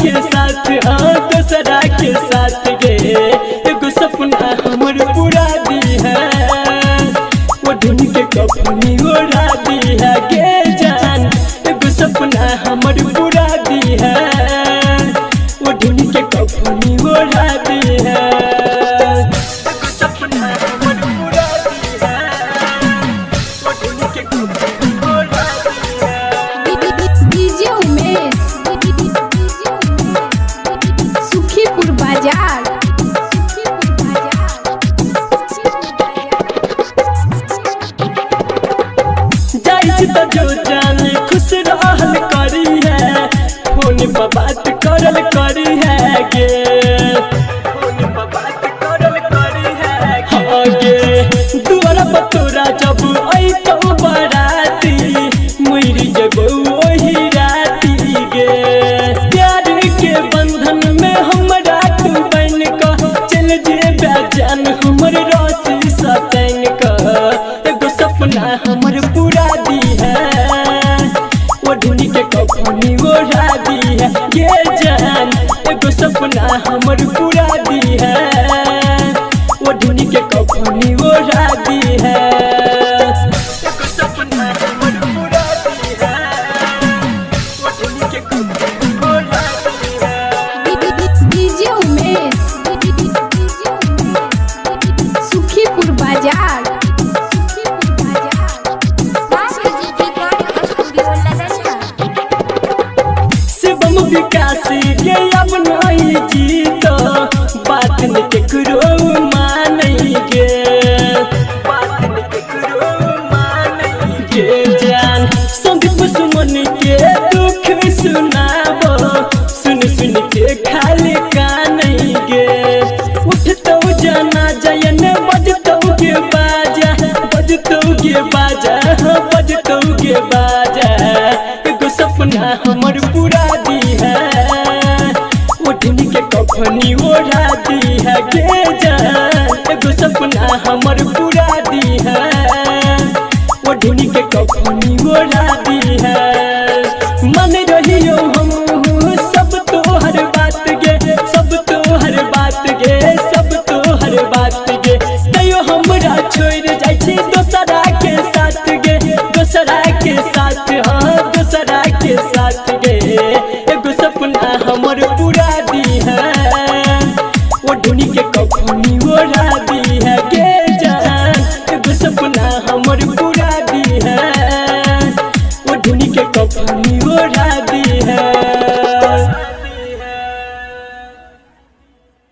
के साथ हाँ दूसरा के साथ गे एगो सपना हमर पूरा दी है वो ढूंढ के कफनी ओढ़ा दी है गे जान एगो सपना हमर पूरा दी है वो ढूंढ के कफनी ओढ़ा दी है एगो सपना हमर पूरा दी है वो ढूंढ के कफनी ओढ़ा दी है। डीजे उमेश सुखीपुर बाजार तो जो जाने खुश रहल करी है फोन पर बात करल करी है गे फोन पर बात करल करी है हाँ गे दुआरा पर तोरा जब आई तो बराती मुइरी जबो वही राती गे प्यार के बंधन में हमरा तू बन का चल जेबे जान हमर राशि सतन का एगो सपना हमर पूरा दी ढूंढी के कफनी ओढ़ा दी है ये जान एगो सपना हमर पूरा दी है वो ढूंढी के कफनी ओढ़ा दी है एगो सपना हमर पूरा दी है वो ढूंढी के कफनी ओढ़ा दी है। डीजे उमेश सुखीपुर बाजार विकास गे अब नहीं जीत बात न केकरो मानई गे बात न केकरो मानई गे जान संदीप सुमन के दुख सुनाबो सुन सुन के खाली कानई गे उठतो जाना जयन बजतो के बाजा बजतो के बाजा बजतो के बाजा एगो सपना हमर पूरा दी है वो ढूंढ के कफनी ओढ़ा दी है गे जान एगो सपना हमर पूरा दी है वो ढूंढ के कफनी ओढ़ा दी है मन रहियो हम सब तो हर बात गे सब तो हर बात गे सब तो हर बात गे तैयो हमरा छोड़ जाइ छी दोसरा के साथ गे दोसरा के साथ हाँ दोसरा के साथ गे एगो सपना हमर पूरा दी है वो ढूंढी के कफनी